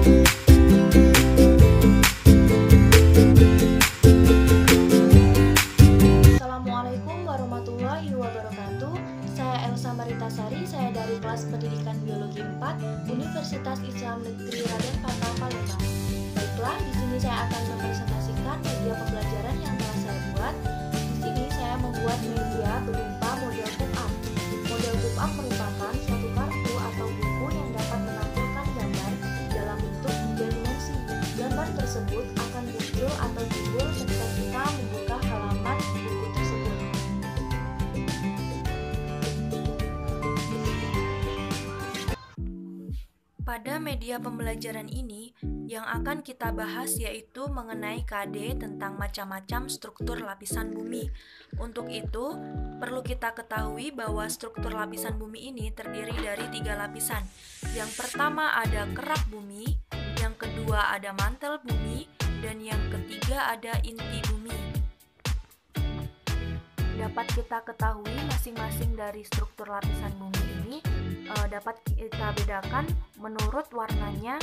Assalamualaikum warahmatullahi wabarakatuh. Saya Elsa Maritasari, saya dari kelas pendidikan biologi 4 Universitas Islam Negeri Raden Fatah Palembang. Baiklah, di sini saya akan mempresentasikan media pembelajaran yang telah saya buat. Di sini saya membuat media berupa model pop-up. Model pop-up merupakan suatu kartu atau buku yang dapat menampilkan gambar dalam bentuk 3 dimensi. Gambar tersebut akan muncul atau timbul ketika kita membuka halaman buku tersebut. Pada media pembelajaran ini, yang akan kita bahas yaitu mengenai KD tentang macam-macam struktur lapisan bumi. Untuk itu, perlu kita ketahui bahwa struktur lapisan bumi ini terdiri dari 3 lapisan. Yang pertama ada kerak bumi, yang kedua ada mantel bumi, dan yang ketiga ada inti bumi. Dapat kita ketahui masing-masing dari struktur lapisan bumi ini dapat kita bedakan menurut warnanya.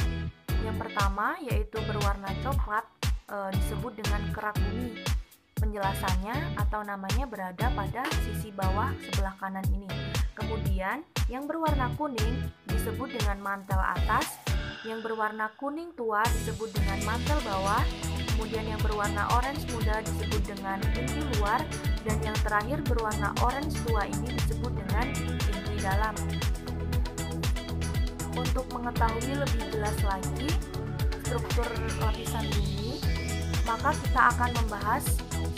Yang pertama yaitu berwarna coklat disebut dengan kerak bumi. Penjelasannya atau namanya berada pada sisi bawah sebelah kanan ini. Kemudian yang berwarna kuning disebut dengan mantel atas, yang berwarna kuning tua disebut dengan mantel bawah, kemudian yang berwarna orange muda disebut dengan inti luar, dan yang terakhir berwarna orange tua ini disebut dengan inti dalam. Untuk mengetahui lebih jelas lagi struktur lapisan bumi, maka kita akan membahas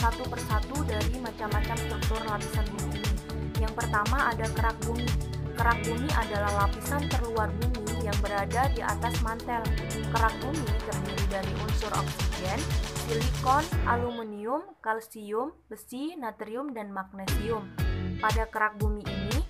satu persatu dari macam-macam struktur lapisan bumi ini. Yang pertama ada kerak bumi. Kerak bumi adalah lapisan terluar bumi yang berada di atas mantel. Kerak bumi terdiri dari unsur oksigen, silikon, aluminium, kalsium, besi, natrium, dan magnesium. Pada kerak bumi ini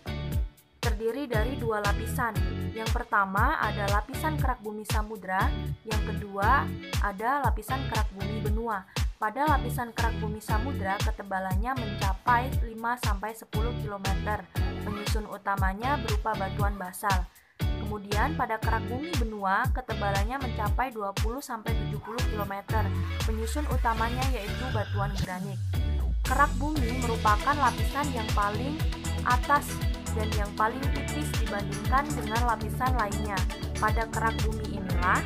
terdiri dari 2 lapisan. Yang pertama ada lapisan kerak bumi samudra, yang kedua ada lapisan kerak bumi benua. Pada lapisan kerak bumi samudra ketebalannya mencapai 5-10 km. Penyusun utamanya berupa batuan basal. Kemudian pada kerak bumi benua ketebalannya mencapai 20-70 km. Penyusun utamanya yaitu batuan granit. Kerak bumi merupakan lapisan yang paling atas dan yang paling tipis dibandingkan dengan lapisan lainnya. Pada kerak bumi inilah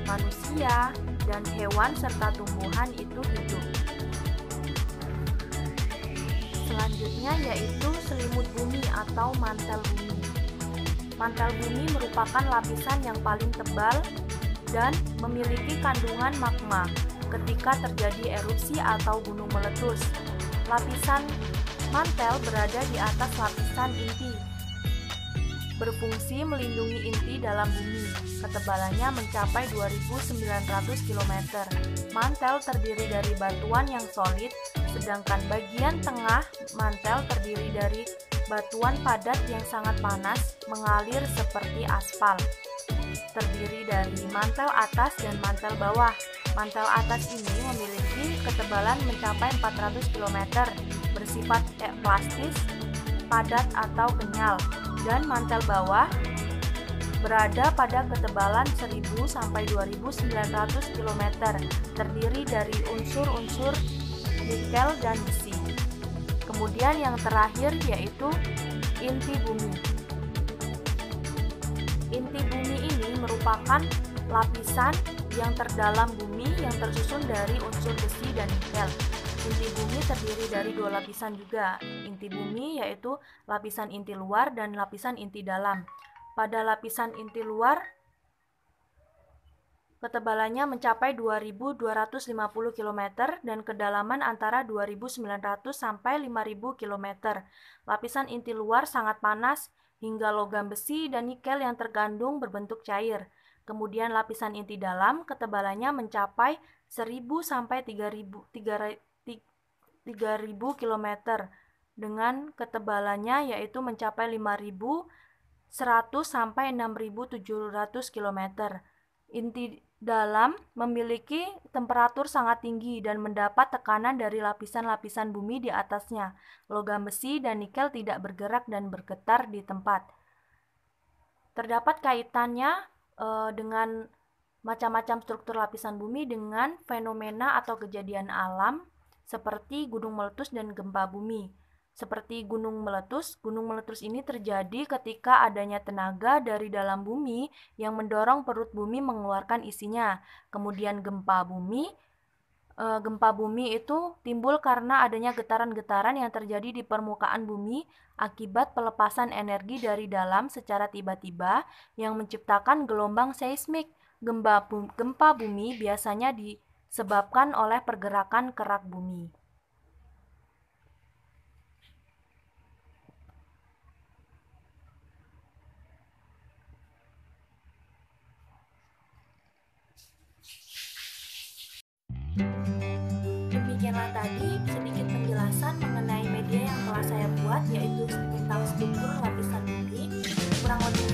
manusia dan hewan serta tumbuhan itu hidup. Selanjutnya yaitu selimut bumi atau mantel bumi. Mantel bumi merupakan lapisan yang paling tebal dan memiliki kandungan magma ketika terjadi erupsi atau gunung meletus. Lapisan mantel berada di atas lapisan inti, berfungsi melindungi inti dalam bumi. Ketebalannya mencapai 2.900 km. Mantel terdiri dari batuan yang solid, sedangkan bagian tengah mantel terdiri dari batuan padat yang sangat panas mengalir seperti aspal. Terdiri dari mantel atas dan mantel bawah. Mantel atas ini memiliki ketebalan mencapai 400 km, bersifat plastis, padat atau kenyal, dan mantel bawah berada pada ketebalan 1000-2900 km, terdiri dari unsur-unsur nikel dan besi. Kemudian yang terakhir yaitu inti bumi. Inti bumi ini merupakan lapisan yang terdalam bumi yang tersusun dari unsur besi dan nikel. Inti bumi terdiri dari 2 lapisan juga. Inti bumi yaitu lapisan inti luar dan lapisan inti dalam. Pada lapisan inti luar ketebalannya mencapai 2.250 km dan kedalaman antara 2.900 sampai 5.000 km. Lapisan inti luar sangat panas hingga logam besi dan nikel yang terkandung berbentuk cair. Kemudian lapisan inti dalam ketebalannya mencapai 1.000 sampai 3.000 km dengan ketebalannya yaitu mencapai 5.100 sampai 6.700 km. Inti dalam memiliki temperatur sangat tinggi dan mendapat tekanan dari lapisan-lapisan bumi di atasnya. Logam besi dan nikel tidak bergerak dan bergetar di tempat. Terdapat kaitannya dengan macam-macam struktur lapisan bumi dengan fenomena atau kejadian alam seperti gunung meletus dan gempa bumi. Seperti gunung meletus ini terjadi ketika adanya tenaga dari dalam bumi yang mendorong perut bumi mengeluarkan isinya. Kemudian gempa bumi itu timbul karena adanya getaran-getaran yang terjadi di permukaan bumi akibat pelepasan energi dari dalam secara tiba-tiba yang menciptakan gelombang seismik. Gempa bumi biasanya disebabkan oleh pergerakan kerak bumi. Demikianlah tadi sedikit penjelasan mengenai media yang telah saya buat, yaitu tentang struktur lapisan bumi. Kurang lebih